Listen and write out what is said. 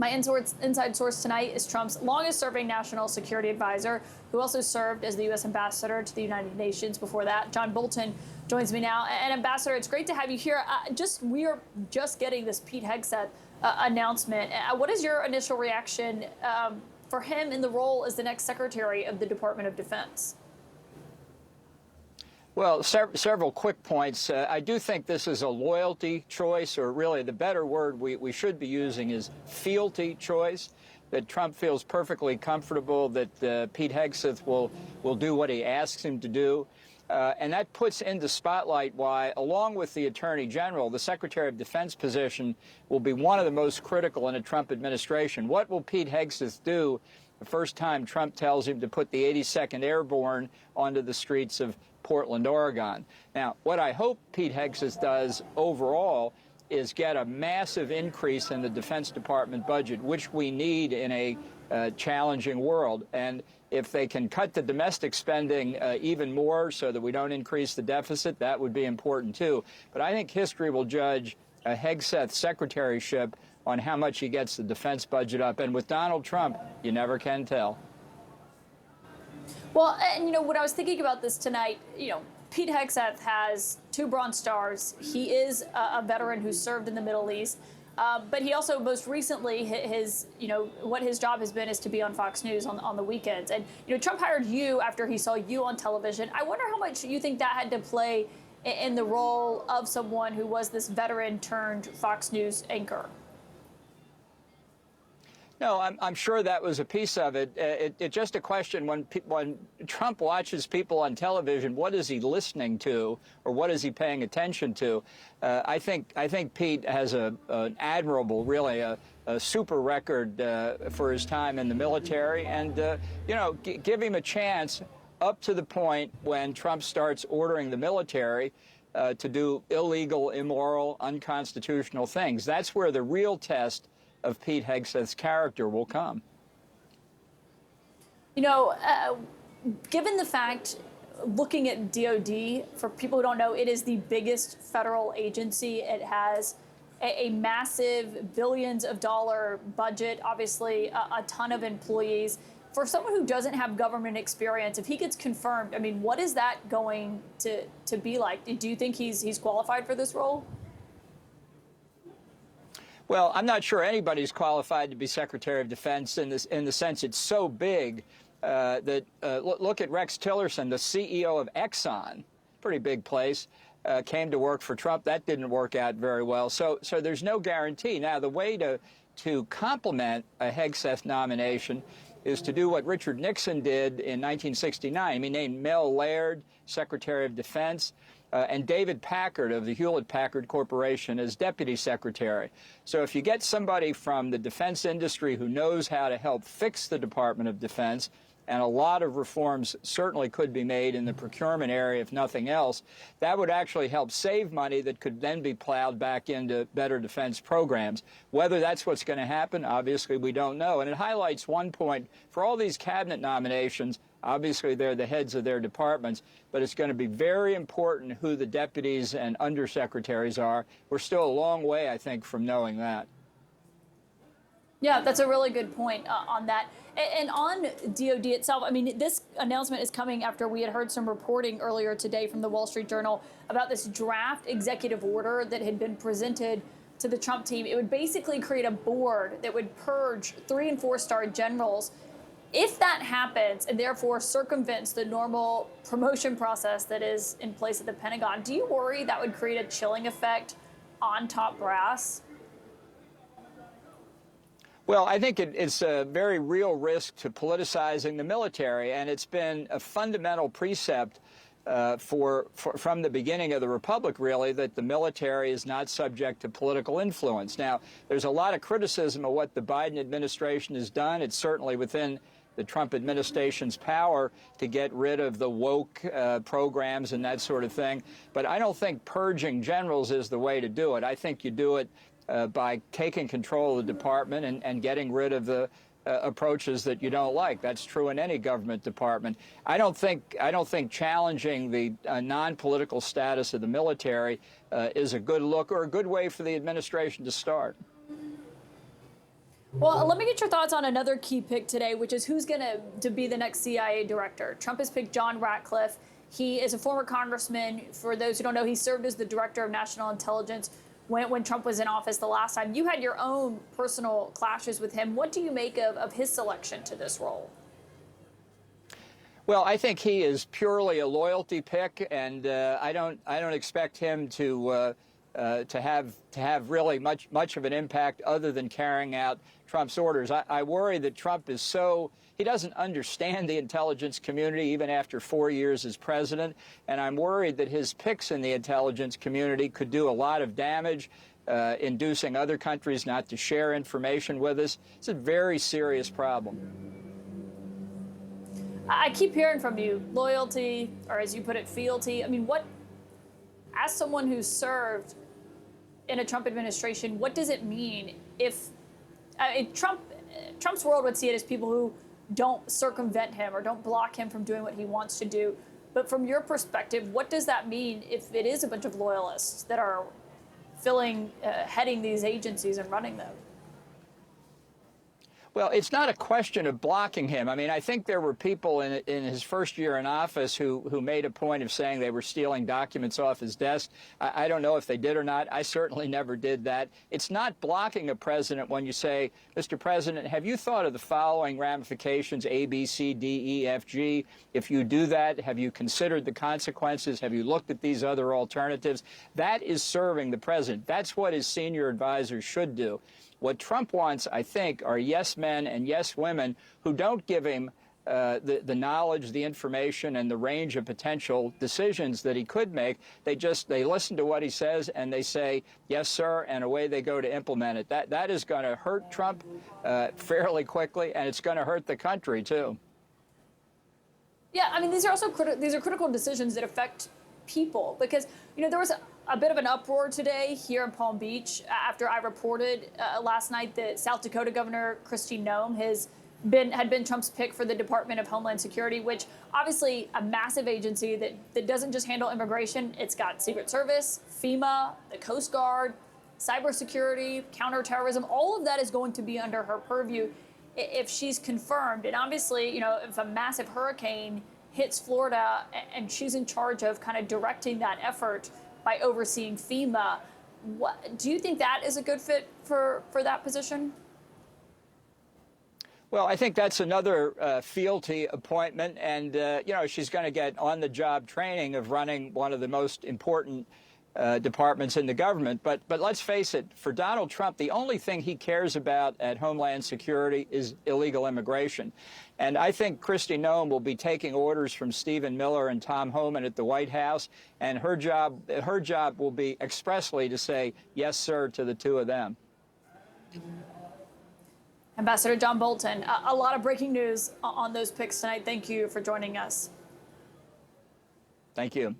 My inside source tonight is Trump's longest-serving national security advisor, who also served as the U.S. ambassador to the United Nations before that. John Bolton joins me now. And Ambassador, it's great to have you here. We are just getting this Pete Hegseth announcement. What is your initial reaction for him in the role as the next Secretary of the Department of Defense? Well, several quick points. I do think this is a loyalty choice, or really the better word we should be using is fealty choice, that Trump feels perfectly comfortable that Pete Hegseth will do what he asks him to do. And that puts into spotlight why, along with the Attorney General, the Secretary of Defense position will be one of the most critical in a Trump administration. What will Pete Hegseth do the first time Trump tells him to put the 82nd Airborne onto the streets of Portland, Oregon? Now, what I hope Pete Hegseth does overall is get a massive increase in the Defense Department budget, which we need in a challenging world. And if they can cut the domestic spending even more so that we don't increase the deficit, that would be important too. But I think history will judge a Hegseth secretaryship on how much he gets the defense budget up. And with Donald Trump, you never can tell. Well, and what I was thinking about this tonight, Pete Hegseth has 2 Bronze Stars. He is a veteran who served in the Middle East. But he also most recently, what his job has been is to be on Fox News on the weekends. And, Trump hired you after he saw you on television. I wonder how much you think that had to play in the role of someone who was this veteran turned Fox News anchor. No, I'm sure that was a piece of it. It's just a question when Trump watches people on television, what is he listening to, or what is he paying attention to? I think Pete has an admirable, really a super record for his time in the military, and give him a chance up to the point when Trump starts ordering the military to do illegal, immoral, unconstitutional things. That's where the real test of Pete Hegseth's character will come. Given the fact, looking at DOD, for people who don't know, it is the biggest federal agency. It has a massive billions of dollar budget, obviously a ton of employees. For someone who doesn't have government experience, if he gets confirmed, I mean, what is that going to be like? Do you think he's qualified for this role? Well, I'm not sure anybody's qualified to be Secretary of Defense in the sense it's so big that look at Rex Tillerson, the CEO of Exxon, pretty big place, came to work for Trump. That didn't work out very well. So there's no guarantee. Now, the way to complement a Hegseth nomination is to do what Richard Nixon did in 1969. He named Mel Laird Secretary of Defense, and David Packard of the Hewlett-Packard Corporation as Deputy Secretary. So if you get somebody from the defense industry who knows how to help fix the Department of Defense, and a lot of reforms certainly could be made in the procurement area, if nothing else, that would actually help save money that could then be plowed back into better defense programs. Whether that's what's going to happen, obviously, we don't know. And it highlights one point. For all these cabinet nominations, obviously, they're the heads of their departments, but it's going to be very important who the deputies and undersecretaries are. We're still a long way, I think, from knowing that. Yeah, that's a really good point on that. And on DOD itself, I mean, this announcement is coming after we had heard some reporting earlier today from the Wall Street Journal about this draft executive order that had been presented to the Trump team. It would basically create a board that would purge 3- and 4-star generals. If that happens, and therefore circumvents the normal promotion process that is in place at the Pentagon, do you worry that would create a chilling effect on top brass? Well, I think it's a very real risk to politicizing the military, and it's been a fundamental precept from the beginning of the Republic, really, that the military is not subject to political influence. Now, there's a lot of criticism of what the Biden administration has done. It's certainly within the Trump administration's power to get rid of the woke programs and that sort of thing. But I don't think purging generals is the way to do it. I think you do it by taking control of the department and getting rid of the approaches that you don't like. That's true in any government department. I don't think challenging the non-political status of the military is a good look or a good way for the administration to start. Well, let me get your thoughts on another key pick today, which is who's going to be the next CIA director. Trump has picked John Ratcliffe. He is a former congressman. For those who don't know, he served as the director of national intelligence when Trump was in office the last time. You had your own personal clashes with him. What do you make of his selection to this role? Well, I think he is purely a loyalty pick, and I don't expect him to have really much of an impact other than carrying out Trump's orders. I worry that Trump is he doesn't understand the intelligence community even after 4 years as president, and I'm worried that his picks in the intelligence community could do a lot of damage, inducing other countries not to share information with us. It's a very serious problem. I keep hearing from you, loyalty, or as you put it, fealty. I mean, as someone who's served in a Trump administration, what does it mean if Trump's world would see it as people who don't circumvent him or don't block him from doing what he wants to do? But from your perspective, what does that mean if it is a bunch of loyalists that are heading these agencies and running them? Well, it's not a question of blocking him. I mean, I think there were people in his first year in office who made a point of saying they were stealing documents off his desk. I don't know if they did or not. I certainly never did that. It's not blocking a president when you say, Mr. President, have you thought of the following ramifications, A, B, C, D, E, F, G? If you do that, have you considered the consequences? Have you looked at these other alternatives? That is serving the president. That's what his senior advisors should do. What Trump wants, I think, are yes men and yes women who don't give him the knowledge, the information, and the range of potential decisions that he could make. They listen to what he says and they say, yes, sir, and away they go to implement it. That is going to hurt Trump fairly quickly, and it's going to hurt the country, too. Yeah, I mean, these are critical decisions that affect people, because, there was a bit of an uproar today here in Palm Beach after I reported last night that South Dakota Governor Kristi Noem had been Trump's pick for the Department of Homeland Security, which obviously a massive agency that doesn't just handle immigration. It's got Secret Service, FEMA, the Coast Guard, cybersecurity, counterterrorism. All of that is going to be under her purview if she's confirmed. And obviously, if a massive hurricane hits Florida and she's in charge of kind of directing that effort by overseeing FEMA, do you think that is a good fit for that position? Well, I think that's another fealty appointment, and she's going to get on-the-job training of running one of the most important departments in the government. But let's face it, for Donald Trump, the only thing he cares about at Homeland Security is illegal immigration. And I think Kristi Noem will be taking orders from Stephen Miller and Tom Homan at the White House, and her job will be expressly to say yes, sir, to the two of them. Ambassador John Bolton, a lot of breaking news on those picks tonight. Thank you for joining us. Thank you.